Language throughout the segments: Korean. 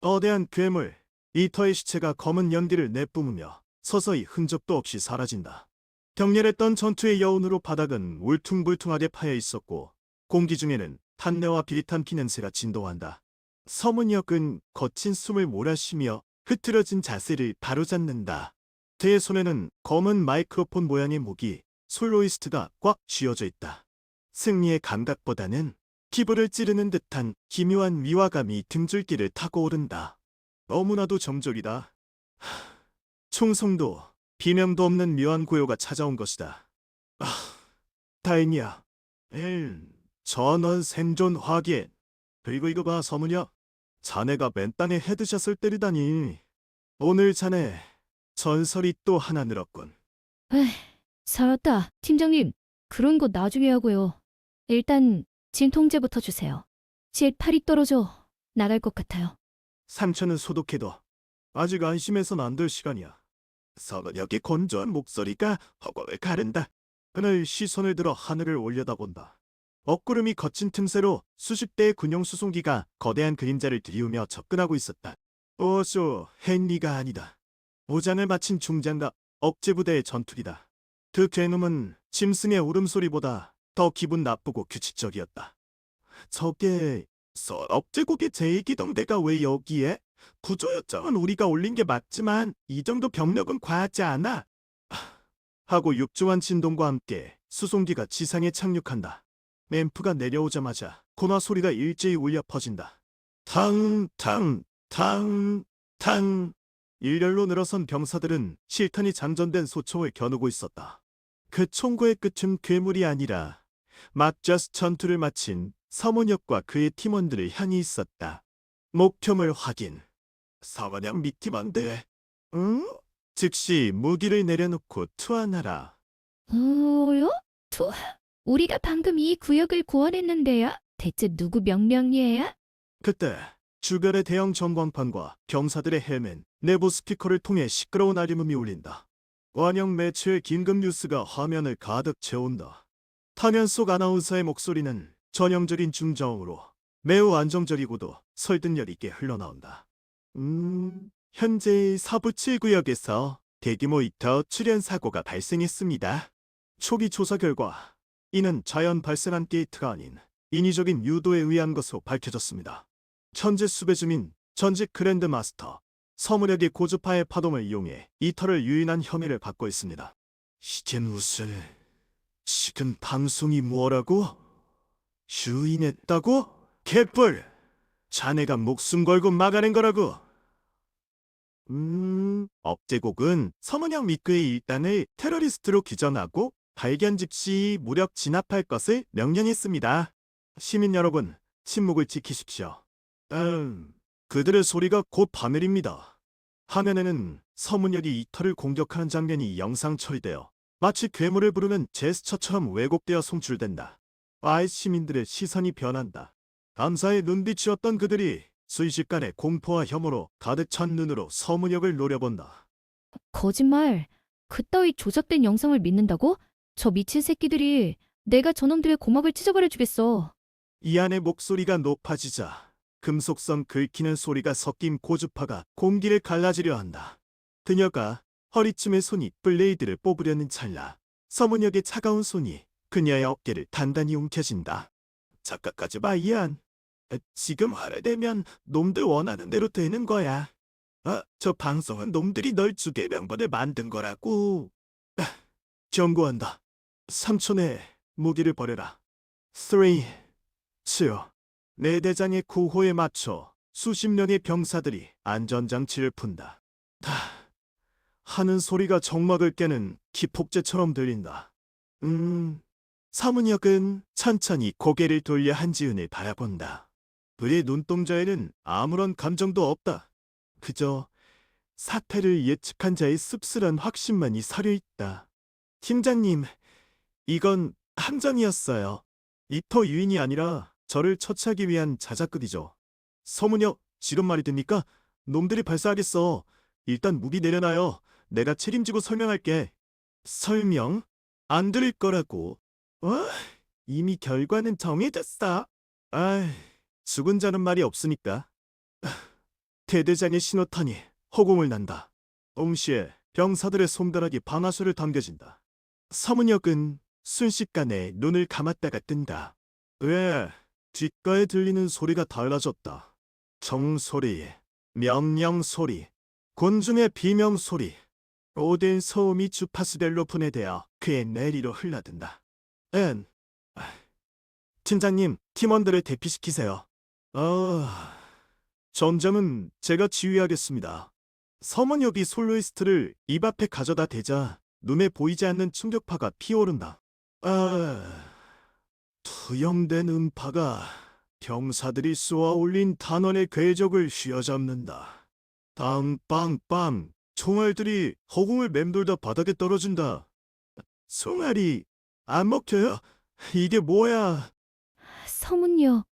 거대한 괴물, 이터의 시체가 검은 연기를 내뿜으며 서서히 흔적도 없이 사라진다. 격렬했던 전투의 여운으로 바닥은 울퉁불퉁하게 파여 있었고 공기 중에는 탄내와 비릿한 피냄새가 진동한다. 서문역은 거친 숨을 몰아쉬며 흐트러진 자세를 바로잡는다. 그의 손에는 검은 마이크로폰 모양의 무기 솔로이스트가 꽉 쥐어져 있다. 승리의 감각보다는 피부를 찌르는 듯한 기묘한 위화감이 등줄기를 타고 오른다. 너무나도 정적이다. 충성도, 비명도 없는 묘한 고요가 찾아온 것이다. 아, 다행이야. 전원 생존 확인. 그리고 이거 봐, 서문이야. 자네가 맨땅에 헤드샷을 때리다니. 오늘 자네 전설이 또 하나 늘었군. 에휴, 살았다. 팀장님, 그런 거 나중에 하고요. 일단 진통제부터 주세요. 팔이 떨어져 나갈 것 같아요. 상처는 소독해도 아직 안심해선 안 될 시간이야. 서문역의 건조한 목소리가 허공을 가른다. 그날 시선을 들어 하늘을 올려다본다. 먹구름이 거친 틈새로 수십 대의 군용 수송기가 거대한 그림자를 들이우며 접근하고 있었다. 오쇼, 헨리가 아니다. 무장을 마친 중장과 억제부대의 전투기다. 그 괴놈은 짐승의 울음소리보다 더 기분 나쁘고 규칙적이었다. 저게 억제국의 제2기동대가 왜 여기에? 구조 요청은 우리가 올린 게 맞지만 이 정도 병력은 과하지 않아. 하고 육중한 진동과 함께 수송기가 지상에 착륙한다. 램프가 내려오자마자 고마 소리가 일제히 울려 퍼진다. 탕, 탕, 탕, 탕. 일렬로 늘어선 병사들은 실탄이 장전된 소총을 겨누고 있었다. 그 총구의 끝은 괴물이 아니라 막자스 전투를 마친 서문역과 그의 팀원들을 향해 있었다. 목표물 확인. 서문역 미 팀원들. 응? 즉시 무기를 내려놓고 투하하라. 뭐요? 우리가 방금 이 구역을 구원했는데요. 대체 누구 명령이에요? 그때 주변의 대형 전광판과 경사들의 헬멧, 내부 스피커를 통해 시끄러운 알림음이 울린다. 관영 매체의 긴급 뉴스가 화면을 가득 채운다. 화면 속 아나운서의 목소리는 전형적인 중저음으로 매우 안정적이고도 설득력 있게 흘러나온다. 현재 사부칠 구역에서 대규모 이터 출현 사고가 발생했습니다. 초기 조사 결과 이는 자연 발생한 게이트가 아닌 인위적인 유도에 의한 것으로 밝혀졌습니다. 현재 수배 중인 전직 그랜드 마스터 서무력의 고주파의 파동을 이용해 이터를 유인한 혐의를 받고 있습니다. 이게 무슨... 지금 방송이 뭐라고? 유인했다고? 개뿔! 자네가 목숨 걸고 막아낸 거라고! 억제국은 서문역 미크의 일단을 테러리스트로 규정하고 발견 즉시 무력 진압할 것을 명령했습니다. 시민 여러분, 침묵을 지키십시오. 그들의 소리가 곧 파멸입니다. 화면에는 서문역이 이터를 공격하는 장면이 영상 처리되어 마치 괴물을 부르는 제스처처럼 왜곡되어 송출된다. 아이 시민들의 시선이 변한다. 감사의 눈빛이었던 그들이 순식간에 공포와 혐오로 가득 찬 눈으로 서문역을 노려본다. 거짓말. 그따위 조작된 영상을 믿는다고? 저 미친 새끼들이 내가 저놈들의 고막을 찢어버려 주겠어. 이안의 목소리가 높아지자 금속성 긁히는 소리가 섞인 고주파가 공기를 갈라지려 한다. 그녀가 허리춤에 손이 블레이드를 뽑으려는 찰나 서문역의 차가운 손이 그녀의 어깨를 단단히 움켜쥔다. 착각하지 마, 이안. 지금 하려되면 놈들 원하는 대로 되는 거야. 저 방송은 놈들이 널 죽일 명분을 만든 거라고. 경고한다. 3초 내에 무기를 버려라. 3, 2, 내 대장의 구호에 맞춰 수십 명의 병사들이 안전장치를 푼다. 하는 소리가 정막을 깨는 기폭제처럼 들린다. 사문역은 천천히 고개를 돌려 한지은을 바라본다. 그의 눈동자에는 아무런 감정도 없다. 그저 사태를 예측한 자의 씁쓸한 확신만이 서려 있다. 팀장님, 이건 함정이었어요. 이터 유인이 아니라 저를 처치하기 위한 자작극이죠. 서문역, 지금 말이 됩니까? 놈들이 발사하겠어. 일단 무기 내려놔요. 내가 책임지고 설명할게. 설명? 안 들을 거라고. 이미 결과는 정해졌어. 죽은 자는 말이 없으니까. 대대장의 신호탄이 허공을 난다. 동시에 병사들의 손가락이 방아쇠를 당겨진다. 서문역은 순식간에 눈을 감았다가 뜬다. 왜 뒷가에 들리는 소리가 달라졌다. 정소리, 명령소리, 곤중의 비명소리. 모든 소음이 주파수별로 분해되어 그의 내리로 흘러든다. 앤, 팀장님, 팀원들을 대피시키세요. 점점은 제가 지휘하겠습니다. 서문역이 솔로이스트를 입 앞에 가져다 대자 눈에 보이지 않는 충격파가 피어오른다. 투영된 음파가 병사들이 쏘아 올린 단원의 궤적을 휘어잡는다. 빵빵빵 총알들이 허공을 맴돌다 바닥에 떨어진다. 총알이 안 먹혀요? 이게 뭐야? 서문요.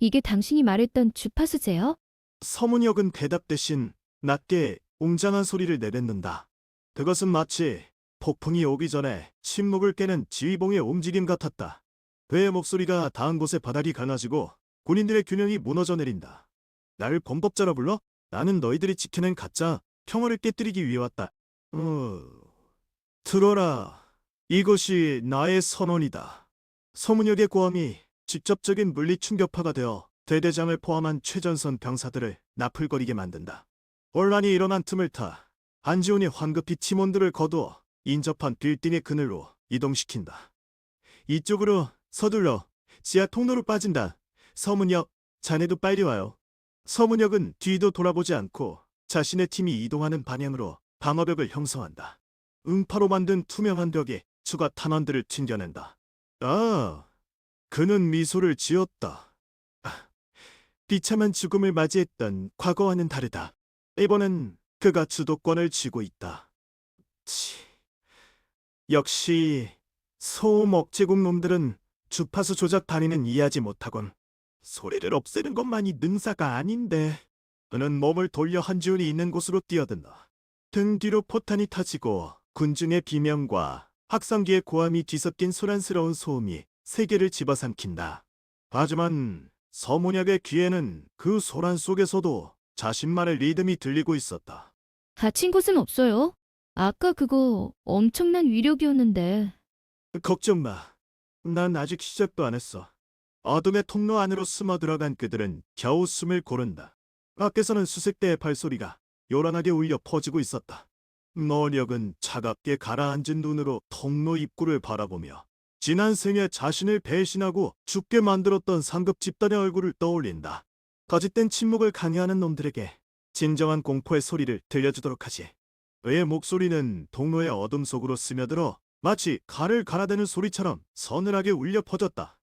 이게 당신이 말했던 주파수제요? 서문역은 대답 대신 낮게 웅장한 소리를 내뱉는다. 그것은 마치 폭풍이 오기 전에 침묵을 깨는 지휘봉의 움직임 같았다. 그의 목소리가 닿은 곳에 바닥이 갈라지고 군인들의 균형이 무너져 내린다. 나를 범법자라 불러? 나는 너희들이 지켜낸 가짜 평화를 깨뜨리기 위해 왔다. 들어라. 이것이 나의 선언이다. 서문역의 고함이 직접적인 물리 충격파가 되어 대대장을 포함한 최전선 병사들을 나풀거리게 만든다. 혼란이 일어난 틈을 타 안지훈이 황급히 팀원들을 거두어 인접한 빌딩의 그늘로 이동시킨다. 이쪽으로 서둘러 지하 통로로 빠진다. 서문역, 자네도 빨리 와요. 서문역은 뒤도 돌아보지 않고 자신의 팀이 이동하는 방향으로 방어벽을 형성한다. 음파로 만든 투명한 벽에 추가 탄환들을 튕겨낸다. 그는 미소를 지었다. 비참한 죽음을 맞이했던 과거와는 다르다. 이번엔 그가 주도권을 쥐고 있다. 역시 소음 억제국 놈들은 주파수 조작 단위는 이해하지 못하곤 소리를 없애는 것만이 능사가 아닌데. 그는 몸을 돌려 한지훈이 있는 곳으로 뛰어든다. 등 뒤로 포탄이 터지고 군중의 비명과 확성기의 고함이 뒤섞인 소란스러운 소음이 세계를 집어삼킨다. 하지만 서문역의 귀에는 그 소란 속에서도 자신만의 리듬이 들리고 있었다. 다친 곳은 없어요. 아까 그거 엄청난 위력이었는데. 걱정 마. 난 아직 시작도 안 했어. 어둠의 통로 안으로 숨어 들어간 그들은 겨우 숨을 고른다. 밖에서는 수색대의 발소리가 요란하게 울려 퍼지고 있었다. 너력은 차갑게 가라앉은 눈으로 통로 입구를 바라보며 지난 생에 자신을 배신하고 죽게 만들었던 상급 집단의 얼굴을 떠올린다. 거짓된 침묵을 강요하는 놈들에게 진정한 공포의 소리를 들려주도록 하지. 그의 목소리는 통로의 어둠 속으로 스며들어 마치 칼을 갈아대는 소리처럼 서늘하게 울려 퍼졌다.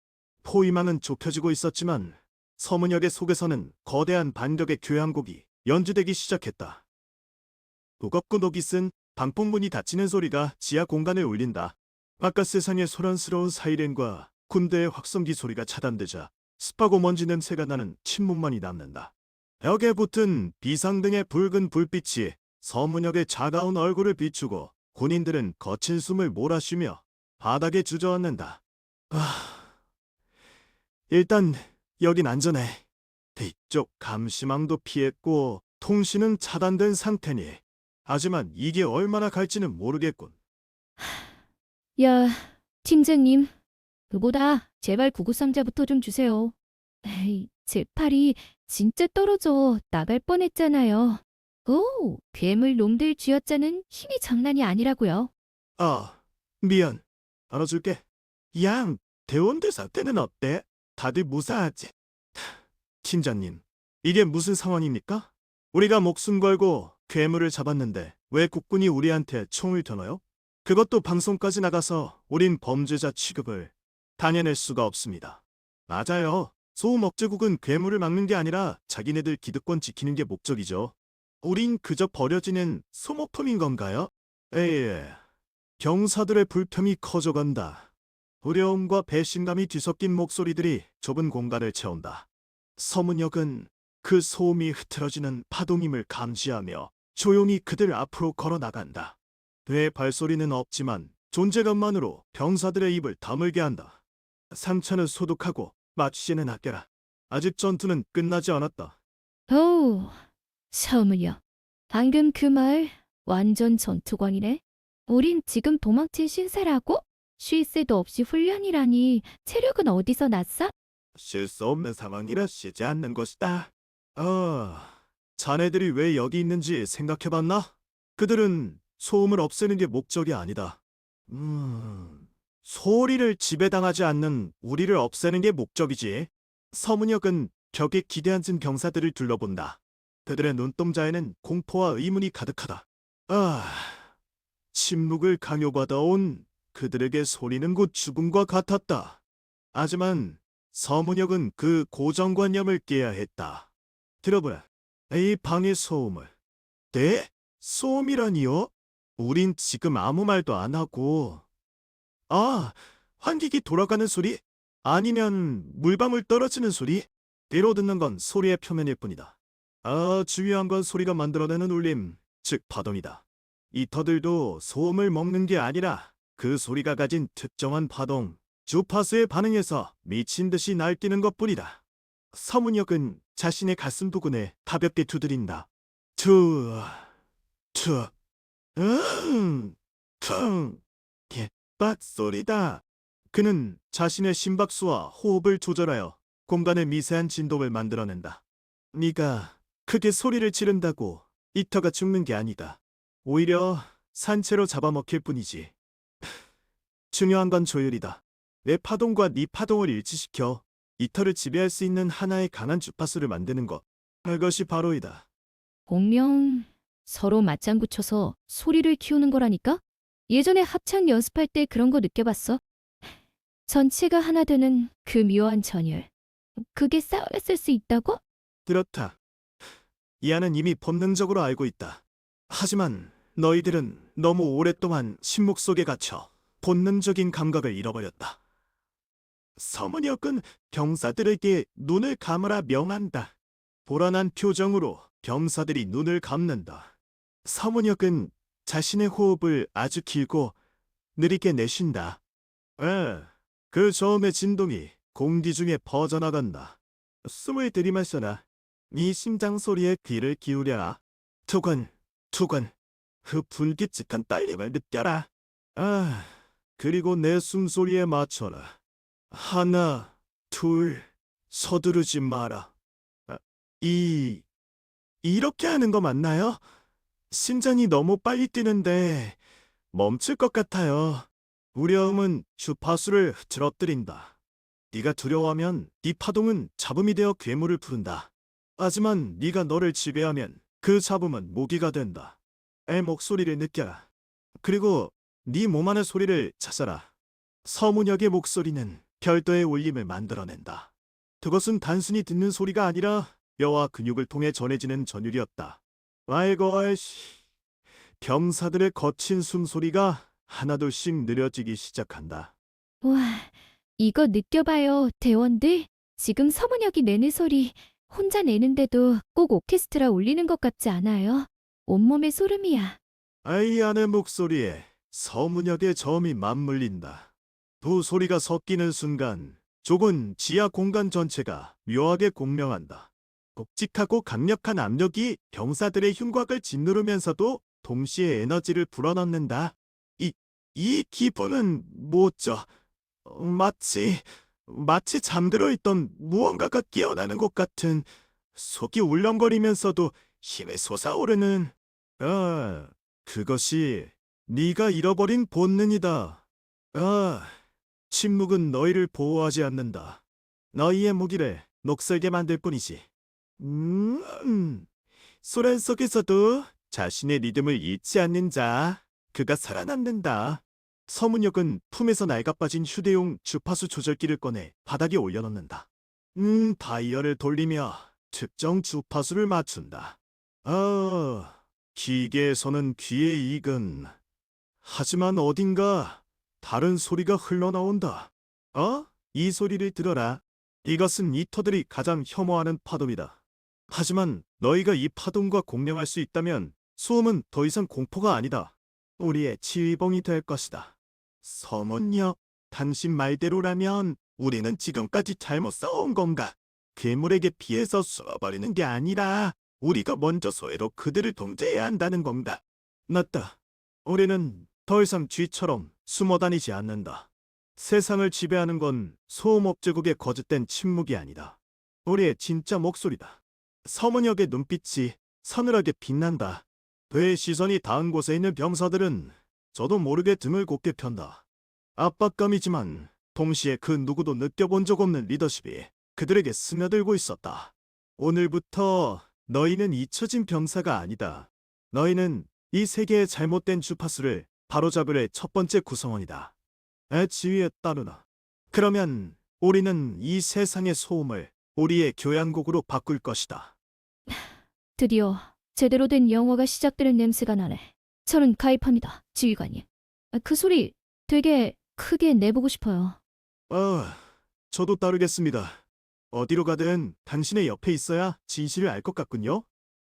포위망은 좁혀지고 있었지만 서문역의 속에서는 거대한 반격의 교향곡이 연주되기 시작했다. 무겁고 녹이 쓴 방폭문이 닫히는 소리가 지하 공간을 울린다. 바깥 세상의 소란스러운 사이렌과 군대의 확성기 소리가 차단되자 습하고 먼지 냄새가 나는 침묵만이 남는다. 벽에 붙은 비상등의 붉은 불빛이 서문역의 차가운 얼굴을 비추고 군인들은 거친 숨을 몰아쉬며 바닥에 주저앉는다. 일단 여긴 안전해. 뒤쪽 감시망도 피했고 통신은 차단된 상태니. 하지만 이게 얼마나 갈지는 모르겠군. 야, 팀장님. 그보다 제발 구급상자부터 좀 주세요. 에이, 제 팔이 진짜 떨어져 나갈 뻔했잖아요. 오, 괴물 놈들 쥐어짜는 힘이 장난이 아니라고요. 미안. 알아줄게. 양, 대원대 사태는 어때? 다들 무사하지? 팀장님, 이게 무슨 상황입니까? 우리가 목숨 걸고 괴물을 잡았는데 왜 국군이 우리한테 총을 겨눠요? 그것도 방송까지 나가서 우린 범죄자 취급을 단연할 수가 없습니다. 맞아요. 소음 억제국은 괴물을 막는 게 아니라 자기네들 기득권 지키는 게 목적이죠. 우린 그저 버려지는 소모품인 건가요? 에이, 병사들의 불평이 커져간다. 두려움과 배신감이 뒤섞인 목소리들이 좁은 공간을 채운다. 서문역은 그 소음이 흐트러지는 파동임을 감지하며 조용히 그들 앞으로 걸어 나간다. 그의 발소리는 없지만 존재감만으로 병사들의 입을 다물게 한다. 상처는 소독하고 마취제는 아껴라. 아직 전투는 끝나지 않았다. 어우, 서문여, 방금 그 말 완전 전투광이네. 우린 지금 도망친 신세라고? 쉴 새도 없이 훈련이라니 체력은 어디서 났어? 쉴 수 없는 상황이라 쉬지 않는 것이다. 자네들이 왜 여기 있는지 생각해봤나? 그들은 소음을 없애는 게 목적이 아니다. 소리를 지배당하지 않는 우리를 없애는 게 목적이지. 서문역은 벽에 기대앉은 병사들을 둘러본다. 그들의 눈동자에는 공포와 의문이 가득하다. 침묵을 강요받아온 그들에게 소리는 곧 죽음과 같았다. 하지만 서문역은 그 고정관념을 깨야 했다. 들어보라. 이 방의 소음을. 네? 소음이라니요? 우린 지금 아무 말도 안 하고. 환기기 돌아가는 소리? 아니면 물방울 떨어지는 소리? 뒤로 듣는 건 소리의 표면일 뿐이다. 중요한 건 소리가 만들어내는 울림, 즉 파동이다. 이 터들도 소음을 먹는 게 아니라 그 소리가 가진 특정한 파동, 주파수에 반응해서 미친 듯이 날뛰는 것뿐이다. 서문역은 자신의 가슴 부근에 가볍게 두드린다. 투, 퉁, 빡소리다. 그는 자신의 심박수와 호흡을 조절하여 공간의 미세한 진동을 만들어낸다. 네가 크게 소리를 지른다고 이터가 죽는 게 아니다. 오히려 산채로 잡아먹힐 뿐이지. 중요한 건 조율이다. 내 파동과 네 파동을 일치시켜 이터를 지배할 수 있는 하나의 강한 주파수를 만드는 것. 그것이 바로이다. 공명 서로 맞장구 쳐서 소리를 키우는 거라니까? 예전에 합창 연습할 때 그런 거 느껴봤어. 전체가 하나 되는 그 묘한 전율. 그게 싸움에 쓸 수 있다고? 그렇다. 이안은 이미 본능적으로 알고 있다. 하지만 너희들은 너무 오랫동안 침묵 속에 갇혀 본능적인 감각을 잃어버렸다. 서문역은 병사들에게 눈을 감으라 명한다. 불안한 표정으로 병사들이 눈을 감는다. 서문역은 자신의 호흡을 아주 길고 느리게 내쉰다. 그 저음의 진동이 공기 중에 퍼져나간다. 숨을 들이마셔라. 네 심장 소리에 귀를 기울여라. 투근, 그 불규칙한 딸림을 느껴라. 그리고 내 숨소리에 맞춰라. 하나, 둘, 서두르지 마라. 이렇게 하는 거 맞나요? 심장이 너무 빨리 뛰는데 멈출 것 같아요. 우려음은 주파수를 흐트러뜨린다. 네가 두려워하면 네 파동은 잡음이 되어 괴물을 부른다. 하지만 네가 너를 지배하면 그 잡음은 모기가 된다. 애 목소리를 느껴라. 그리고 네 몸 안의 소리를 찾아라. 서문역의 목소리는 별도의 울림을 만들어낸다. 그것은 단순히 듣는 소리가 아니라 뼈와 근육을 통해 전해지는 전율이었다. 아이고 아이씨. 병사들의 거친 숨소리가 하나둘씩 느려지기 시작한다. 와, 이거 느껴봐요, 대원들. 지금 서문역이 내는 소리 혼자 내는데도 꼭 오케스트라 울리는 것 같지 않아요? 온몸에 소름이야. 아이안의 목소리에 서문역의 저음이 맞물린다. 두 소리가 섞이는 순간 좁은 지하 공간 전체가 묘하게 공명한다. 굵직하고 강력한 압력이 병사들의 흉곽을 짓누르면서도 동시에 에너지를 불어넣는다. 이 기분은 뭐죠? 마치 잠들어 있던 무언가가 깨어나는 것 같은 속이 울렁거리면서도 힘에 솟아오르는 그것이 네가 잃어버린 본능이다. 침묵은 너희를 보호하지 않는다. 너희의 무기를 녹슬게 만들 뿐이지. 소란 속에서도 자신의 리듬을 잃지 않는 자, 그가 살아남는다. 서문역은 품에서 낡아빠진 휴대용 주파수 조절기를 꺼내 바닥에 올려놓는다. 다이얼을 돌리며 특정 주파수를 맞춘다. 기계에서는 귀에 익은. 하지만 어딘가 다른 소리가 흘러나온다. 이 소리를 들어라. 이것은 이터들이 가장 혐오하는 파동이다. 하지만 너희가 이 파동과 공명할 수 있다면 소음은 더 이상 공포가 아니다. 우리의 지휘봉이 될 것이다. 서문역, 당신 말대로라면 우리는 지금까지 잘못 싸운 건가? 괴물에게 피해서 쏘아버리는 게 아니라 우리가 먼저 소외로 그들을 통제해야 한다는 건가? 맞다. 우리는 더 이상 쥐처럼 숨어 다니지 않는다. 세상을 지배하는 건 소음업제국의 거짓된 침묵이 아니다. 우리의 진짜 목소리다. 서문역의 눈빛이 서늘하게 빛난다. 그의 시선이 닿은 곳에 있는 병사들은 저도 모르게 등을 곧게 편다. 압박감이지만 동시에 그 누구도 느껴본 적 없는 리더십이 그들에게 스며들고 있었다. 오늘부터 너희는 잊혀진 병사가 아니다. 너희는 이 세계의 잘못된 주파수를 바로잡을 첫 번째 구성원이다. 지위에 따르나. 그러면 우리는 이 세상의 소음을 우리의 교향곡으로 바꿀 것이다. 드디어 제대로 된 영화가 시작되는 냄새가 나네. 저는 가입합니다, 지휘관님. 그 소리 되게 크게 내보고 싶어요. 저도 따르겠습니다. 어디로 가든 당신의 옆에 있어야 진실을 알 것 같군요.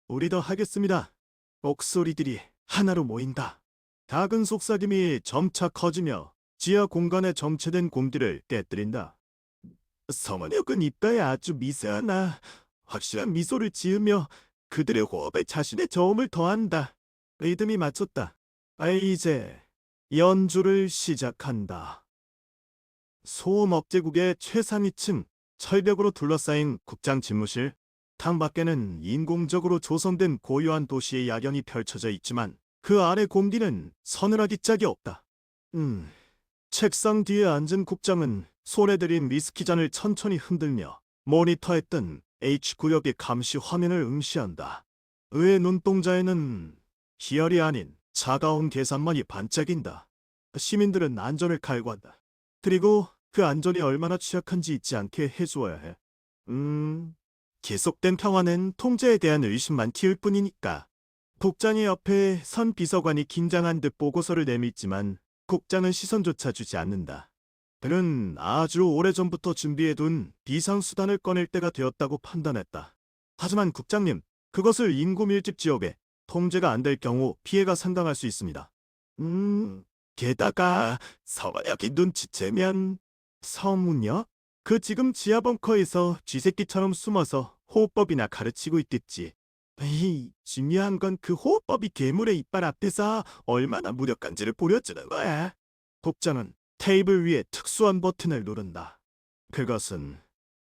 우리 더 하겠습니다. 목소리들이 하나로 모인다. 작은 속삭임이 점차 커지며 지하 공간에 정체된 공기를 깨뜨린다. 서문역은 입가에 아주 미세하나 확실한 미소를 지으며 그들의 호흡에 자신의 저음을 더한다. 리듬이 맞췄다. 이제 연주를 시작한다. 소음 억제국의 최상위층 철벽으로 둘러싸인 국장 집무실. 탕 밖에는 인공적으로 조성된 고요한 도시의 야경이 펼쳐져 있지만 그 아래 공기는 서늘하기 짝이 없다. 책상 뒤에 앉은 국장은 손에 들인 위스키 잔을 천천히 흔들며 모니터에 뜬 H 구역의 감시 화면을 응시한다. 그의 눈동자에는 희열이 아닌 차가운 계산만이 반짝인다. 시민들은 안전을 갈구한다. 그리고 그 안전이 얼마나 취약한지 잊지 않게 해주어야 해. 계속된 평화는 통제에 대한 의심만 키울 뿐이니까. 국장의 옆에 선 비서관이 긴장한 듯 보고서를 내밀지만 국장은 시선조차 주지 않는다. 그는 아주 오래전부터 준비해둔 비상수단을 꺼낼 때가 되었다고 판단했다. 하지만 국장님, 그것을 인구 밀집 지역에 통제가 안 될 경우 피해가 상당할 수 있습니다. 게다가 서문역이 눈치채면 서문역? 그 지금 지하 벙커에서 쥐새끼처럼 숨어서 호흡법이나 가르치고 있겠지. 중요한 건 그 호흡법이 괴물의 이빨 앞에서 얼마나 무력한지를 보여주는 거야. 국장은 테이블 위에 특수한 버튼을 누른다. 그것은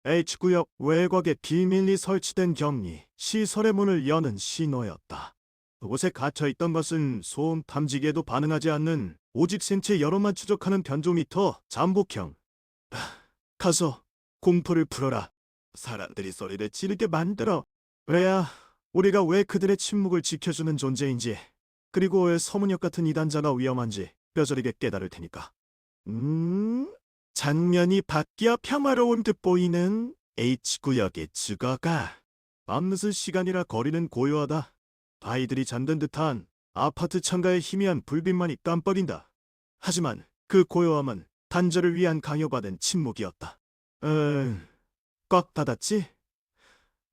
H구역 외곽에 비밀리 설치된 격리, 시설의 문을 여는 신호였다. 그곳에 갇혀있던 것은 소음 탐지기에도 반응하지 않는 오직 생체 여론만 추적하는 변조미터 잠복형. 가서 공포를 풀어라. 사람들이 소리를 지르게 만들어. 그래야 우리가 왜 그들의 침묵을 지켜주는 존재인지, 그리고 왜 서문역 같은 이단자가 위험한지 뼈저리게 깨달을 테니까. 장면이 바뀌어 평화로운 듯 보이는 H구역의 주거가. 밤늦은 시간이라 거리는 고요하다. 아이들이 잠든 듯한 아파트 창가의 희미한 불빛만이 깜빡인다. 하지만 그 고요함은 단절을 위한 강요받은 침묵이었다. 꽉 닫았지?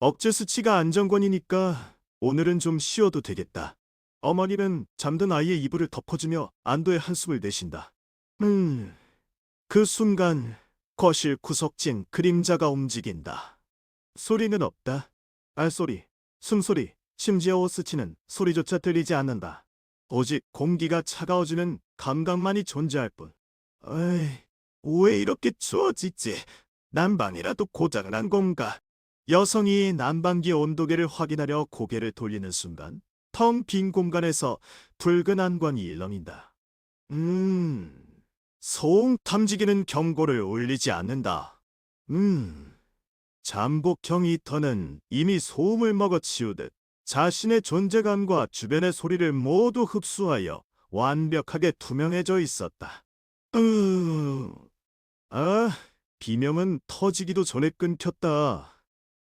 억제 수치가 안정권이니까 오늘은 좀 쉬어도 되겠다. 어머니는 잠든 아이의 이불을 덮어주며 안도의 한숨을 내쉰다. 그 순간 거실 구석진 그림자가 움직인다. 소리는 없다. 알소리, 숨소리, 심지어 옷 스치는 소리조차 들리지 않는다. 오직 공기가 차가워지는 감각만이 존재할 뿐. 왜 이렇게 추워지지? 난방이라도 고장을 한 건가? 여성이 난방기 온도계를 확인하려 고개를 돌리는 순간 텅 빈 공간에서 붉은 안광이 일렁인다. 소음 탐지기는 경고를 울리지 않는다. 잠복형 히터는 이미 소음을 먹어치우듯 자신의 존재감과 주변의 소리를 모두 흡수하여 완벽하게 투명해져 있었다. 비명은 터지기도 전에 끊겼다.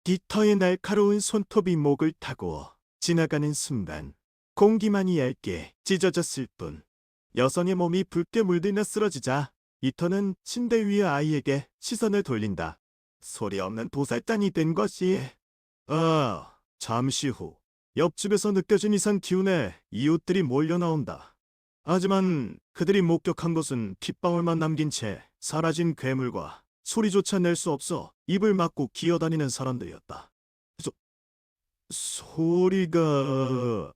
히터의 날카로운 손톱이 목을 타고 지나가는 순간 공기만이 얇게 찢어졌을 뿐. 여성의 몸이 붉게 물들며 쓰러지자 히터는 침대 위의 아이에게 시선을 돌린다. 소리 없는 도살장이 된 것이. 잠시 후 옆집에서 느껴진 이상 기운에 이웃들이 몰려 나온다. 하지만 그들이 목격한 것은 핏방울만 남긴 채 사라진 괴물과 소리조차 낼 수 없어 입을 막고 기어다니는 사람들이었다. 소리가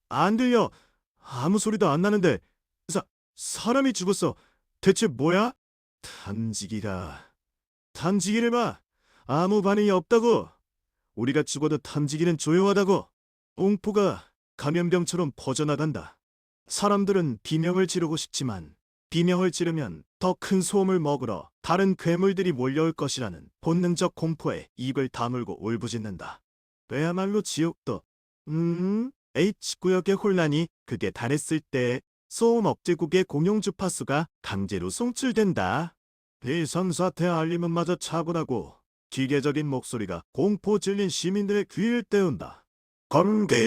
안 들려. 아무 소리도 안 나는데 사람이 죽었어. 대체 뭐야? 탐지기가. 탐지기를 봐. 아무 반응이 없다고. 우리가 죽어도 탐지기는 조용하다고. 공포가 감염병처럼 퍼져나간다. 사람들은 비명을 지르고 싶지만 비명을 지르면 더 큰 소음을 먹으러 다른 괴물들이 몰려올 것이라는 본능적 공포에 입을 다물고 울부짖는다. 그야말로 지옥도. H구역의 혼란이 극에 달했을 때 소음 억제국의 공용 주파수가 강제로 송출된다. 비상사태 알림은 마저 차분하고 기계적인 목소리가 공포 질린 시민들의 귀를 때운다. 건개.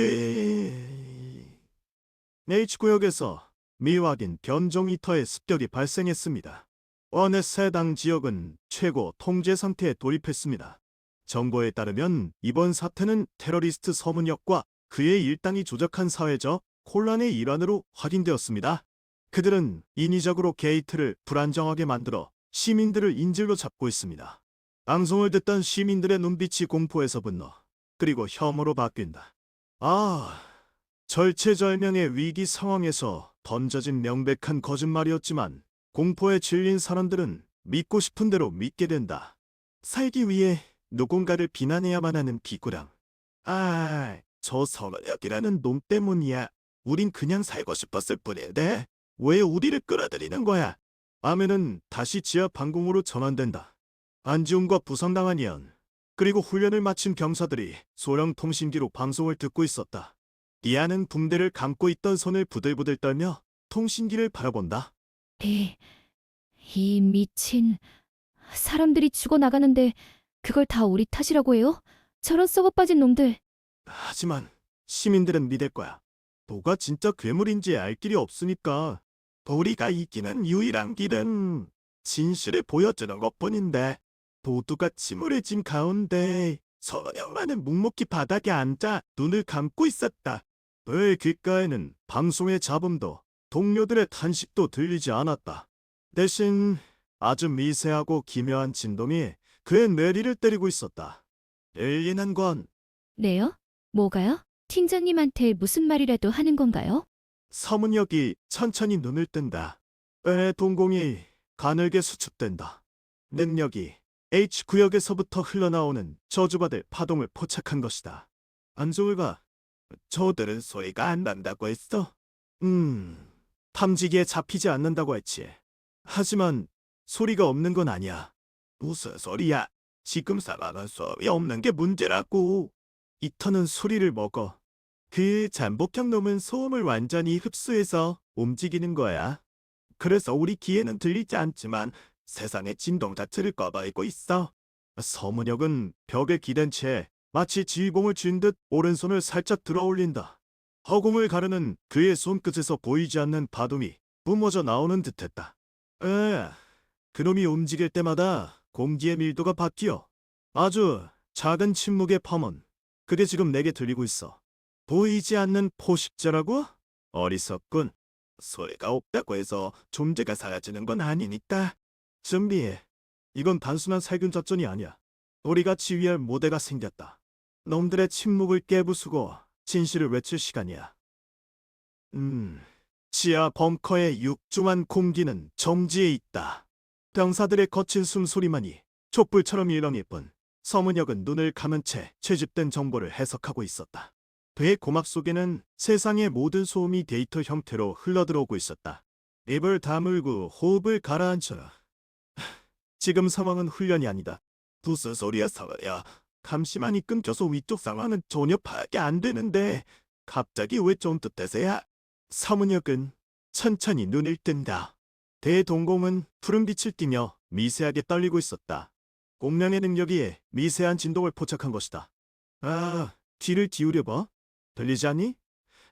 H구역에서 미확인 변종 히터의 습격이 발생했습니다. 어느새 해당 지역은 최고 통제 상태에 돌입했습니다. 정보에 따르면 이번 사태는 테러리스트 서문역과 그의 일당이 조작한 사회적 혼란의 일환으로 확인되었습니다. 그들은 인위적으로 게이트를 불안정하게 만들어 시민들을 인질로 잡고 있습니다. 방송을 듣던 시민들의 눈빛이 공포에서 분노, 그리고 혐오로 바뀐다. 절체절명의 위기 상황에서 던져진 명백한 거짓말이었지만 공포에 질린 사람들은 믿고 싶은 대로 믿게 된다. 살기 위해 누군가를 비난해야만 하는 비굴함. 저 서문역이라는 놈 때문이야. 우린 그냥 살고 싶었을 뿐인데 왜 우리를 끌어들이는 거야? 밤에는 다시 지하 방공으로 전환된다. 안지훈과 부상당한 이연, 그리고 훈련을 마친 경사들이 소형 통신기로 방송을 듣고 있었다. 이안은 붕대를 감고 있던 손을 부들부들 떨며 통신기를 바라본다. 이 미친. 사람들이 죽어나가는데 그걸 다 우리 탓이라고 해요? 저런 썩어빠진 놈들. 하지만 시민들은 믿을 거야. 뭐가 진짜 괴물인지 알 길이 없으니까. 우리가 이기는 유일한 길은 진실을 보여주는 것뿐인데 모두가 침울해진 가운데 서영만은 묵묵히 바닥에 앉아 눈을 감고 있었다. 그의 귓가에는 방송의 잡음도 동료들의 탄식도 들리지 않았다. 대신 아주 미세하고 기묘한 진동이 그의 뇌리를 때리고 있었다. 일리는 건 네요? 뭐가요? 팀장님한테 무슨 말이라도 하는 건가요? 서문역이 천천히 눈을 뜬다. 뇌 동공이 가늘게 수축된다. 능력이 H구역에서부터 흘러나오는 저주받을 파동을 포착한 것이다. 안좋을까? 저들은 소리가 안 난다고 했어? 탐지기에 잡히지 않는다고 했지. 하지만 소리가 없는 건 아니야. 무슨 소리야? 지금 상황은 소음이 없는 게 문제라고. 이터는 소리를 먹어. 그 잠복형 놈은 소음을 완전히 흡수해서 움직이는 거야. 그래서 우리 귀에는 들리지 않지만 세상의 진동 자체를 꺼버리고 있어. 서문역은 벽에 기댄 채 마치 지휘봉을 쥔 듯 오른손을 살짝 들어 올린다. 허공을 가르는 그의 손끝에서 보이지 않는 바둠이 뿜어져 나오는 듯했다. 그놈이 움직일 때마다 공기의 밀도가 바뀌어. 아주 작은 침묵의 펌은 그게 지금 내게 들리고 있어. 보이지 않는 포식자라고? 어리석군. 소리가 없다고 해서 존재가 사라지는 건 아니니까. 준비해. 이건 단순한 살균 작전이 아니야. 우리가 지휘할 모대가 생겼다. 놈들의 침묵을 깨부수고 진실을 외칠 시간이야. 지하 벙커의 육중한 공기는 정지해 있다. 병사들의 거친 숨소리만이 촛불처럼 일렁일 뿐 서문역은 눈을 감은 채 채집된 정보를 해석하고 있었다. 그의 고막 속에는 세상의 모든 소음이 데이터 형태로 흘러들어오고 있었다. 입을 다물고 호흡을 가라앉혀라. 지금 상황은 훈련이 아니다. 무슨 소리야 사와야. 감시만이 끊겨서 위쪽 상황은 전혀 파악이 안 되는데 갑자기 왜 쫀뜻해서야? 서문역은 천천히 눈을 뜬다. 대동공은 푸른 빛을 띠며 미세하게 떨리고 있었다. 공명의 능력이 미세한 진동을 포착한 것이다. 귀를 기울여봐. 들리지 않니?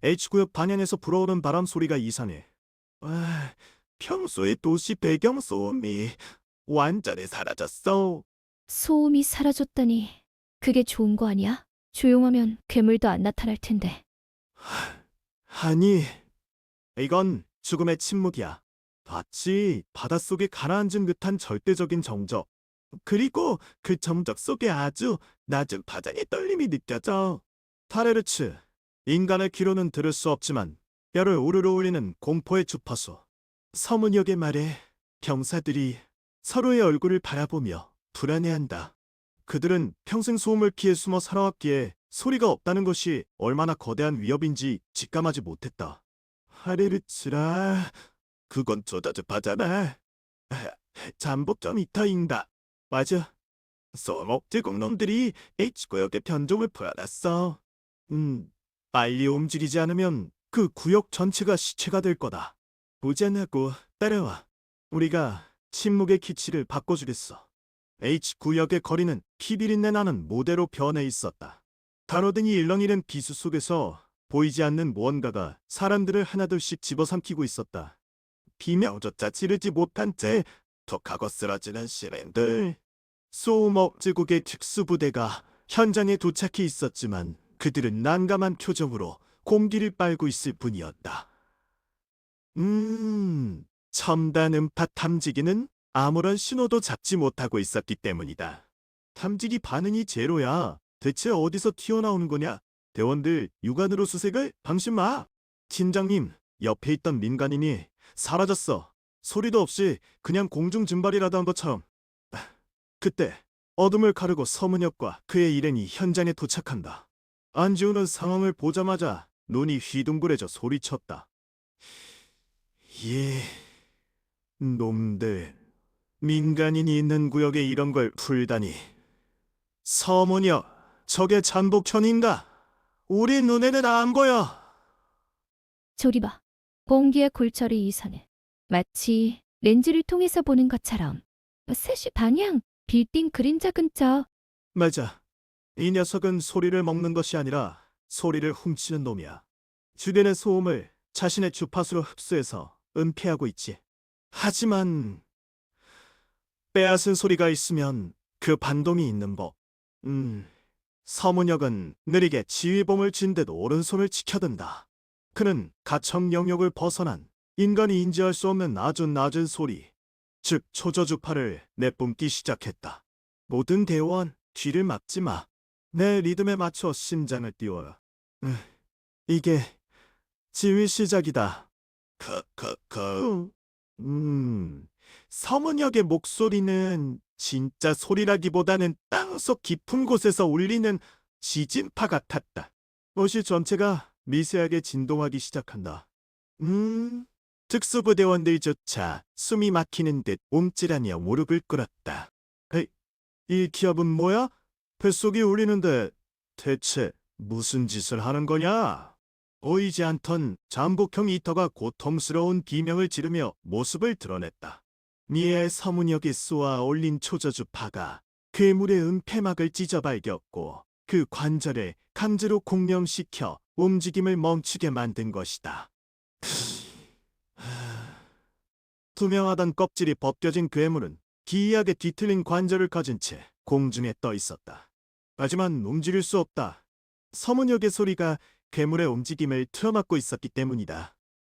H구역 방향에서 불어오는 바람 소리가 이상해. 평소의 도시 배경 소음이 완전히 사라졌어. 소음이 사라졌다니. 그게 좋은 거 아니야? 조용하면 괴물도 안 나타날 텐데. 아니, 이건 죽음의 침묵이야. 마치 바닷속에 가라앉은 듯한 절대적인 정적. 그리고 그 정적 속에 아주 낮은 파장의 떨림이 느껴져. 타레르츠, 인간의 귀로는 들을 수 없지만 뼈를 우르르 울리는 공포의 주파수. 서문역의 말에 병사들이 서로의 얼굴을 바라보며 불안해한다. 그들은 평생 소음을 피해 숨어 살아왔기에 소리가 없다는 것이 얼마나 거대한 위협인지 직감하지 못했다. 하레르츠라, 그건 조다줍하잖아. 잠복 좀 이터인가. 맞아. 소목제국 놈들이 H구역에 변종을 보여놨어. 빨리 움직이지 않으면 그 구역 전체가 시체가 될 거다. 보지 않고 따라와. 우리가 침묵의 기치를 바꿔주겠어. H구역의 거리는 피비린내 나는 모대로 변해 있었다. 가로등이 일렁이는 비수 속에서 보이지 않는 무언가가 사람들을 하나둘씩 집어삼키고 있었다. 비명조차 지르지 못한 채 톡하고 쓰러지는 시민들. 소음업제국의 특수부대가 현장에 도착해 있었지만 그들은 난감한 표정으로 공기를 빨고 있을 뿐이었다. 첨단 음파 탐지기는 아무런 신호도 잡지 못하고 있었기 때문이다. 탐지기 반응이 제로야. 대체 어디서 튀어나오는 거냐? 대원들 육안으로 수색을 방심 마. 팀장님, 옆에 있던 민간인이 사라졌어. 소리도 없이 그냥 공중 증발이라도 한 것처럼. 그때 어둠을 가르고 서문혁과 그의 일행이 현장에 도착한다. 안지우는 상황을 보자마자 눈이 휘둥그레져 소리쳤다. 예, 놈들. 민간인이 있는 구역에 이런 걸 풀다니. 서문혁, 저게 잠복현인가? 우리 눈에는 안 보여. 저리 봐. 공기의 골처리 이선을. 마치 렌즈를 통해서 보는 것처럼. 셋이 반향, 빌딩 그림자 근처. 맞아. 이 녀석은 소리를 먹는 것이 아니라 소리를 훔치는 놈이야. 주변의 소음을 자신의 주파수로 흡수해서 은폐하고 있지. 하지만 빼앗은 소리가 있으면 그 반동이 있는 법. 서문혁은 느리게 지휘봉을 쥔데도 오른손을 지켜든다. 그는 가청 영역을 벗어난 인간이 인지할 수 없는 아주 낮은 소리, 즉 초저주파를 내뿜기 시작했다. 모든 대원, 뒤를 막지 마. 내 리듬에 맞춰 심장을 띄워라. 이게 지휘 시작이다. 서문혁의 목소리는 진짜 소리라기보다는 땅속 깊은 곳에서 울리는 지진파 같았다. 못이 전체가 미세하게 진동하기 시작한다. 특수부대원들조차 숨이 막히는 듯 움찔하며 무릎을 꿇었다. 이 기압은 뭐야? 뱃속이 울리는데 대체 무슨 짓을 하는 거냐? 보이지 않던 잠복형 이터가 고통스러운 비명을 지르며 모습을 드러냈다. 미의 서문역에 쏘아 올린 초저주파가 괴물의 은폐막을 찢어발겼고 그 관절을 강제로 공명시켜 움직임을 멈추게 만든 것이다. 투명하던 껍질이 벗겨진 괴물은 기이하게 뒤틀린 관절을 가진 채 공중에 떠 있었다. 하지만 움직일 수 없다. 서문역의 소리가 괴물의 움직임을 틀어막고 있었기 때문이다.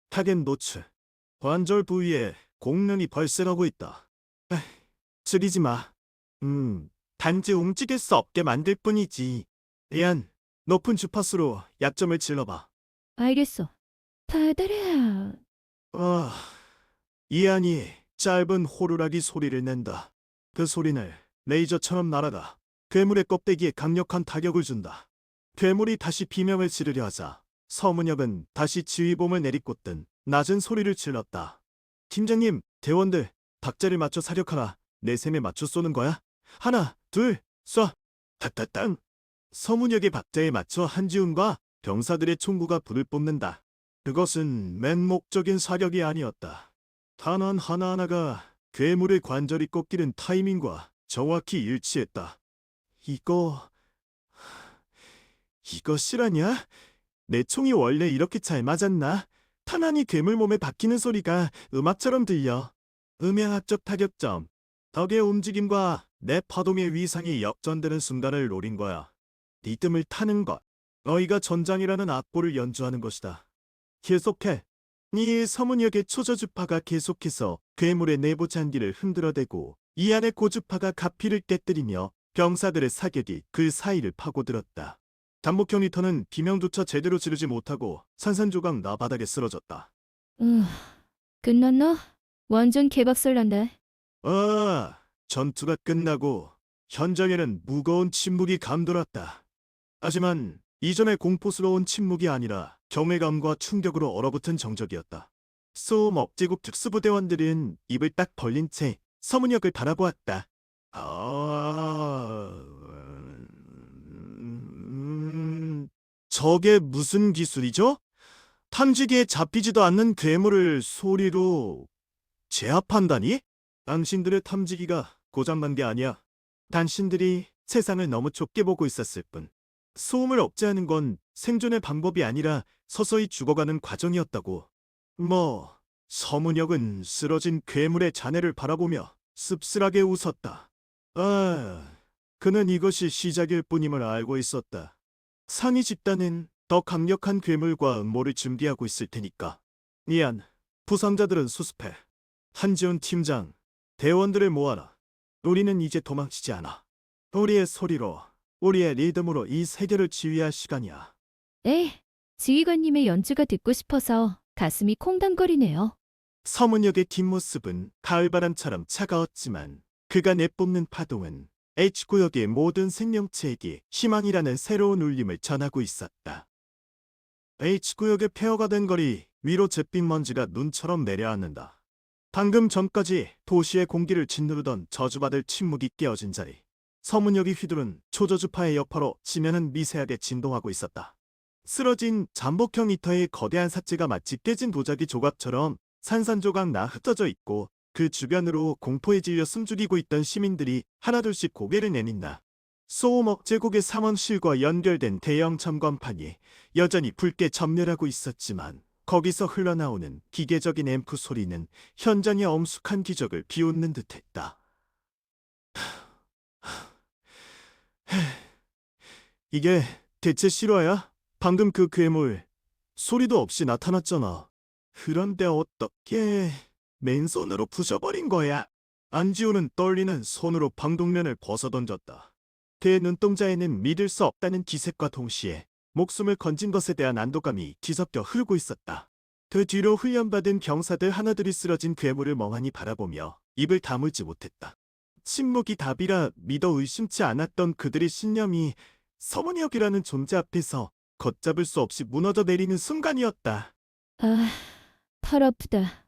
타겟 노출. 관절 부위에 공명이 발생하고 있다. 줄이지 마. 단지 움직일 수 없게 만들 뿐이지. 이안, 높은 주파수로 약점을 질러봐. 알겠어. 받아라. 이안이 짧은 호루라기 소리를 낸다. 그 소리는 레이저처럼 날아가 괴물의 껍데기에 강력한 타격을 준다. 괴물이 다시 비명을 지르려 하자 서문혁은 다시 지휘봉을 내리꽂듯 낮은 소리를 질렀다. 팀장님, 대원들, 박자를 맞춰 사격하라. 내 셈에 맞춰 쏘는 거야. 하나, 둘, 쏴. 타타땅. 서문혁의 박자에 맞춰 한지훈과 병사들의 총구가 불을 뿜는다. 그것은 맹목적인 사격이 아니었다. 단원 하나하나가 괴물의 관절이 꺾이는 타이밍과 정확히 일치했다. 이거 실화냐? 내 총이 원래 이렇게 잘 맞았나? 탄환이 괴물 몸에 박히는 소리가 음악처럼 들려. 음향학적 타격점. 덕의 움직임과 내 파동의 위상이 역전되는 순간을 노린 거야. 리듬을 타는 것. 너희가 전장이라는 악보를 연주하는 것이다. 계속해. 이 서문역의 초저주파가 계속해서 괴물의 내부 잔디를 흔들어대고 이 안의 고주파가 가피를 깨뜨리며 병사들의 사격이 그 사이를 파고들었다. 잠복형 리터는 비명조차 제대로 지르지 못하고 산산조각 나 바닥에 쓰러졌다. 음, 끝났나? 완전 개박살 난다. 전투가 끝나고 현장에는 무거운 침묵이 감돌았다. 하지만 이전의 공포스러운 침묵이 아니라 경외감과 충격으로 얼어붙은 정적이었다. 소음 억제국 특수부대원들은 입을 딱 벌린 채 서문역을 바라보았다. 저게 무슨 기술이죠? 탐지기에 잡히지도 않는 괴물을 소리로 제압한다니? 당신들의 탐지기가 고장난 게 아니야. 당신들이 세상을 너무 좁게 보고 있었을 뿐. 소음을 억제하는 건 생존의 방법이 아니라 서서히 죽어가는 과정이었다고. 서문역은 쓰러진 괴물의 잔해를 바라보며 씁쓸하게 웃었다. 그는 이것이 시작일 뿐임을 알고 있었다. 상위 집단은 더 강력한 괴물과 음모를 준비하고 있을 테니까. 미안, 부상자들은 수습해. 한지훈 팀장, 대원들을 모아라. 우리는 이제 도망치지 않아. 우리의 소리로, 우리의 리듬으로 이 세계를 지휘할 시간이야. 지휘관님의 연주가 듣고 싶어서 가슴이 콩당거리네요. 서문역의 뒷모습은 가을바람처럼 차가웠지만 그가 내뿜는 파동은 H구역의 모든 생명체에게 희망이라는 새로운 울림을 전하고 있었다. H구역의 폐허가 된 거리 위로 잿빛 먼지가 눈처럼 내려앉는다. 방금 전까지 도시의 공기를 짓누르던 저주받을 침묵이 깨어진 자리. 서문역이 휘두른 초저주파의 여파로 지면은 미세하게 진동하고 있었다. 쓰러진 잠복형 히터의 거대한 삿재가 마치 깨진 도자기 조각처럼 산산조각 나 흩어져 있고 그 주변으로 공포에 질려 숨죽이고 있던 시민들이 하나둘씩 고개를 내민다. 소음 억제국의 상원실과 연결된 대형 전광판이 여전히 붉게 점멸하고 있었지만 거기서 흘러나오는 기계적인 앰프 소리는 현장의 엄숙한 기적을 비웃는 듯했다. 이게 대체 실화야? 방금 그 괴물 소리도 없이 나타났잖아. 그런데 어떻게 맨손으로 부셔버린 거야? 안지호는 떨리는 손으로 방독면을 벗어던졌다. 그의 눈동자에는 믿을 수 없다는 기색과 동시에 목숨을 건진 것에 대한 안도감이 뒤섞여 흐르고 있었다. 그 뒤로 훈련받은 병사들 하나둘이 쓰러진 괴물을 멍하니 바라보며 입을 다물지 못했다. 침묵이 답이라 믿어 의심치 않았던 그들의 신념이 서문역이라는 존재 앞에서 걷잡을 수 없이 무너져 내리는 순간이었다. 팔 아프다.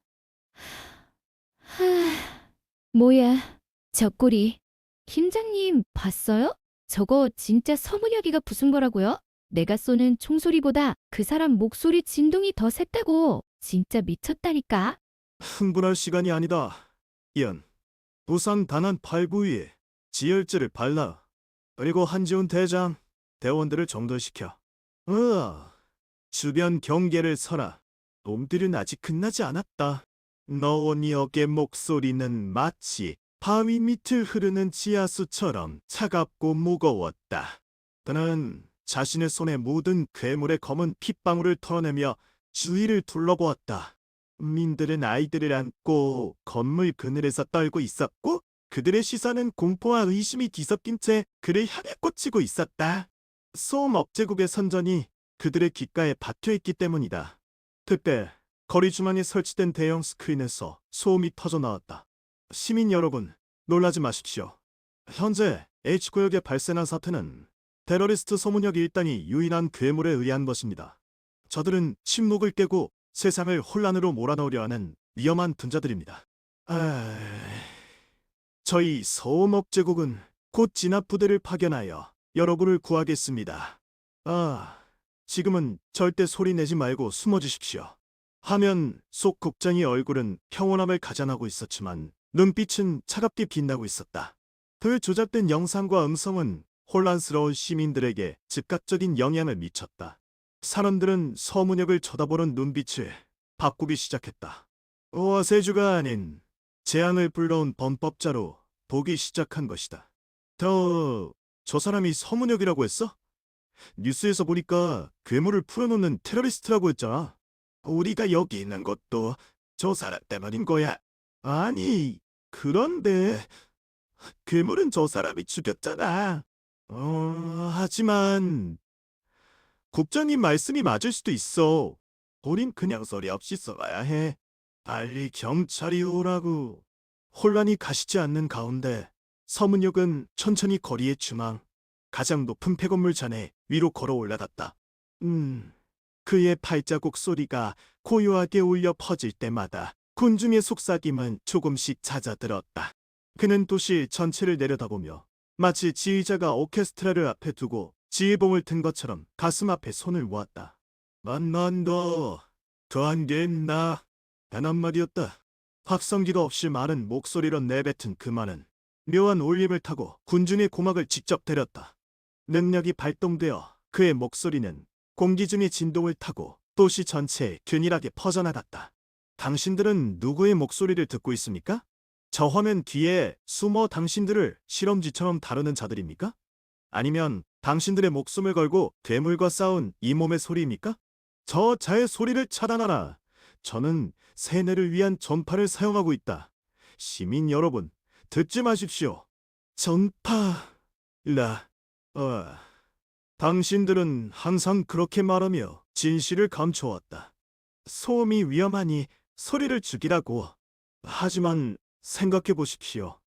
뭐야, 저 꼴이. 팀장님, 봤어요? 저거 진짜 서문혁이가 부순 거라고요? 내가 쏘는 총소리보다 그 사람 목소리 진동이 더 셌다고. 진짜 미쳤다니까. 흥분할 시간이 아니다. 이언, 부산 단안 8 부위에 지혈제를 발라. 그리고 한지훈 대장, 대원들을 정돈시켜. 주변 경계를 서라. 놈들은 아직 끝나지 않았다. 너원이역의 목소리는 마치 바위 밑을 흐르는 지하수처럼 차갑고 무거웠다. 그는 자신의 손에 묻은 괴물의 검은 핏방울을 털어내며 주위를 둘러보았다. 민들은 아이들을 안고 건물 그늘에서 떨고 있었고 그들의 시선은 공포와 의심이 뒤섞인 채 그를 향해 꽂히고 있었다. 소음 억제국의 선전이 그들의 귓가에 박혀있기 때문이다. 그때 거리 중앙에 설치된 대형 스크린에서 소음이 터져 나왔다. 시민 여러분, 놀라지 마십시오. 현재 H구역에 발생한 사태는 테러리스트 서문혁 일당이 유인한 괴물에 의한 것입니다. 저들은 침묵을 깨고 세상을 혼란으로 몰아넣으려 하는 위험한 분자들입니다. 저희 소음 억제국은 곧 진압부대를 파견하여 여러분을 구하겠습니다. 지금은 절대 소리 내지 말고 숨어 주십시오. 하면 속 국장의 얼굴은 평온함을 가장하고 있었지만 눈빛은 차갑게 빛나고 있었다. 그 조작된 영상과 음성은 혼란스러운 시민들에게 즉각적인 영향을 미쳤다. 사람들은 서문역을 쳐다보는 눈빛을 바꾸기 시작했다. 오세주가 아닌 재앙을 불러온 범법자로 보기 시작한 것이다. 저 사람이 서문역이라고 했어? 뉴스에서 보니까 괴물을 풀어놓는 테러리스트라고 했잖아. 우리가 여기 있는 것도 저 사람 때문인 거야. 아니, 그런데 괴물은 저 사람이 죽였잖아. 하지만 국장님 말씀이 맞을 수도 있어. 우린 그냥 소리 없이 써가야 해. 빨리 경찰이 오라고. 혼란이 가시지 않는 가운데 서문역은 천천히 거리의 중앙, 가장 높은 폐건물 잔에 위로 걸어 올라갔다. 그의 발자국 소리가 고요하게 울려 퍼질 때마다 군중의 속삭임은 조금씩 잦아들었다. 그는 도시 전체를 내려다보며 마치 지휘자가 오케스트라를 앞에 두고 지휘봉을 든 것처럼 가슴 앞에 손을 모았다. 만난다. 더한 게 있나? 단 한마디였다. 확성기도 없이 마른 목소리로 내뱉은 그 말은 묘한 울림을 타고 군중의 고막을 직접 때렸다. 능력이 발동되어 그의 목소리는 공기 중의 진동을 타고 도시 전체에 균일하게 퍼져나갔다. 당신들은 누구의 목소리를 듣고 있습니까? 저 화면 뒤에 숨어 당신들을 실험쥐처럼 다루는 자들입니까? 아니면 당신들의 목숨을 걸고 괴물과 싸운 이 몸의 소리입니까? 저 자의 소리를 차단하라. 저는 세뇌를 위한 전파를 사용하고 있다. 시민 여러분, 듣지 마십시오. 전파... 당신들은 항상 그렇게 말하며 진실을 감춰왔다. 소음이 위험하니 소리를 죽이라고. 하지만 생각해 보십시오.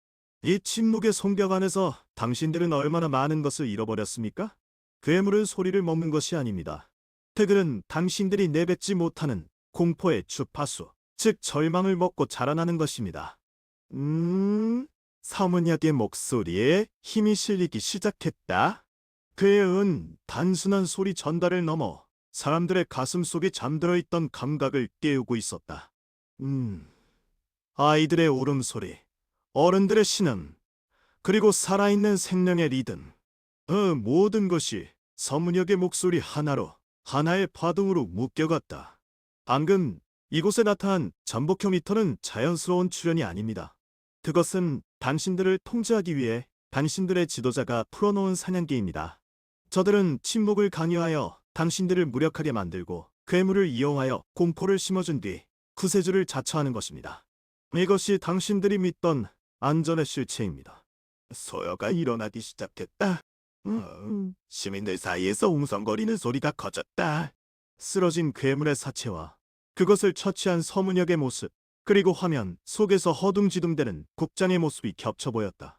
이 침묵의 성벽 안에서 당신들은 얼마나 많은 것을 잃어버렸습니까? 괴물은 소리를 먹는 것이 아닙니다. 그들은 당신들이 내뱉지 못하는 공포의 주파수, 즉 절망을 먹고 자라나는 것입니다. 서문역의 목소리에 힘이 실리기 시작했다. 그의 단순한 소리 전달을 넘어 사람들의 가슴 속에 잠들어 있던 감각을 깨우고 있었다. 아이들의 울음소리, 어른들의 신음, 그리고 살아있는 생명의 리듬. 모든 것이 서문역의 목소리 하나로, 하나의 파동으로 묶여갔다. 방금 이곳에 나타난 전복형 히터는 자연스러운 출현이 아닙니다. 그것은 당신들을 통제하기 위해 당신들의 지도자가 풀어놓은 사냥개입니다. 저들은 침묵을 강요하여 당신들을 무력하게 만들고 괴물을 이용하여 공포를 심어준 뒤 구세주를 자처하는 것입니다. 이것이 당신들이 믿던 안전의 실체입니다. 소요가 일어나기 시작했다. 시민들 사이에서 웅성거리는 소리가 커졌다. 쓰러진 괴물의 사체와 그것을 처치한 서문역의 모습, 그리고 화면 속에서 허둥지둥대는 국장의 모습이 겹쳐 보였다.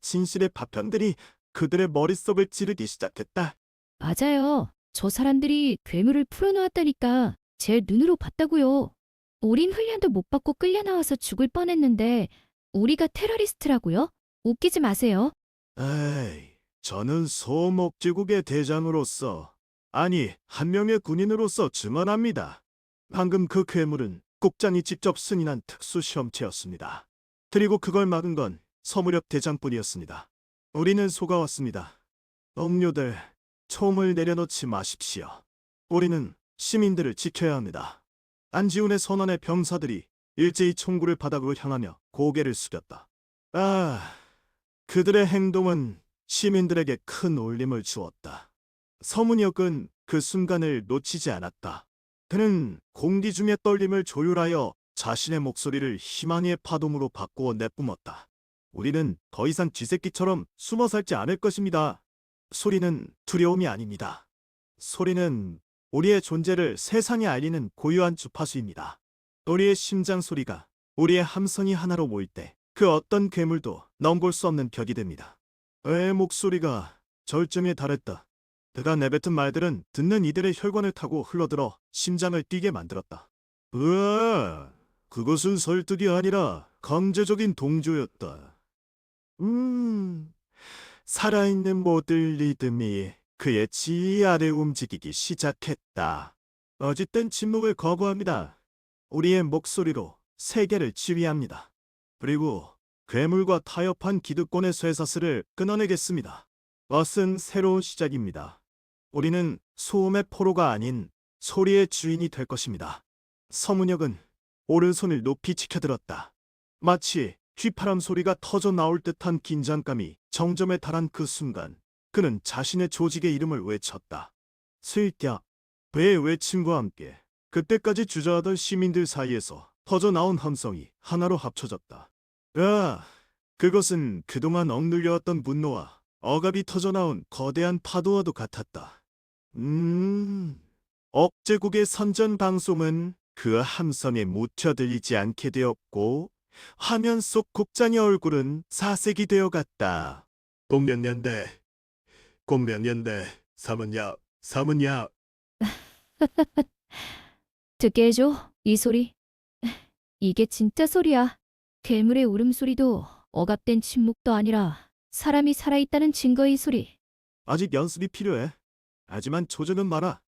진실의 파편들이 그들의 머릿속을 찌르기 시작했다. 맞아요. 저 사람들이 괴물을 풀어놓았다니까 제 눈으로 봤다고요. 우린 훈련도 못 받고 끌려 나와서 죽을 뻔했는데 우리가 테러리스트라고요? 웃기지 마세요. 에이, 저는 소목지국의 대장으로서, 아니, 한 명의 군인으로서 증언합니다. 방금 그 괴물은 국장이 직접 승인한 특수시험체였습니다. 그리고 그걸 막은 건 서무력 대장뿐이었습니다. 우리는 속아왔습니다. 동료들, 총을 내려놓지 마십시오. 우리는 시민들을 지켜야 합니다. 안지훈의 선원의 병사들이 일제히 총구를 바닥으로 향하며 고개를 숙였다. 그들의 행동은 시민들에게 큰 울림을 주었다. 서문역은 그 순간을 놓치지 않았다. 그는 공기 중의 떨림을 조율하여 자신의 목소리를 희망의 파동으로 바꾸어 내뿜었다. 우리는 더 이상 쥐새끼처럼 숨어 살지 않을 것입니다. 소리는 두려움이 아닙니다. 소리는 우리의 존재를 세상에 알리는 고유한 주파수입니다. 우리의 심장 소리가 우리의 함성이 하나로 모일 때 그 어떤 괴물도 넘볼 수 없는 벽이 됩니다. 의 목소리가 절정에 달했다. 그가 내뱉은 말들은 듣는 이들의 혈관을 타고 흘러들어 심장을 뛰게 만들었다. 그것은 설득이 아니라 강제적인 동조였다. 살아있는 모든 리듬이 그의 지휘 아래 움직이기 시작했다. 어짓된 침묵을 거부합니다. 우리의 목소리로 세계를 지휘합니다. 그리고 괴물과 타협한 기득권의 쇠사슬을 끊어내겠습니다. 것은 새로운 시작입니다. 우리는 소음의 포로가 아닌 소리의 주인이 될 것입니다. 서문역은 오른손을 높이 치켜들었다. 마치 휘파람 소리가 터져 나올 듯한 긴장감이 정점에 달한 그 순간 그는 자신의 조직의 이름을 외쳤다. 슬쩍 그의 외침과 함께 그때까지 주저하던 시민들 사이에서 터져나온 함성이 하나로 합쳐졌다. 그것은 그동안 억눌려왔던 분노와 억압이 터져나온 거대한 파도와도 같았다. 억제국의 선전 방송은 그 함성에 묻혀 들리지 않게 되었고 화면 속 국장의 얼굴은 사색이 되어 갔다. 공면연대, 공면연대, 사문야. 듣게 해줘, 이 소리. 이게 진짜 소리야. 괴물의 울음소리도 억압된 침묵도 아니라 사람이 살아있다는 증거의 이 소리. 아직 연습이 필요해. 하지만 조져는 마라.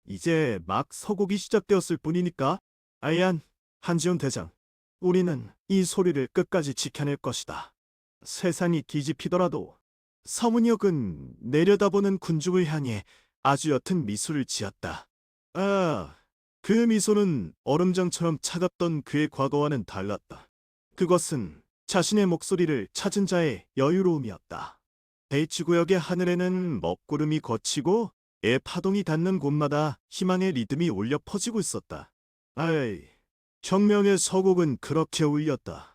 이제 막 서곡이 시작되었을 뿐이니까. 아이안, 한지훈 대장. 우리는 이 소리를 끝까지 지켜낼 것이다. 세상이 뒤집히더라도 서문혁은 내려다보는 군중을 향해 아주 옅은 미소를 지었다. 아, 그 미소는 얼음장처럼 차갑던 그의 과거와는 달랐다. 그것은 자신의 목소리를 찾은 자의 여유로움이었다. H구역의 하늘에는 먹구름이 걷히고 애 파동이 닿는 곳마다 희망의 리듬이 울려 퍼지고 있었다. 아이, 혁명의 서곡은 그렇게 울렸다.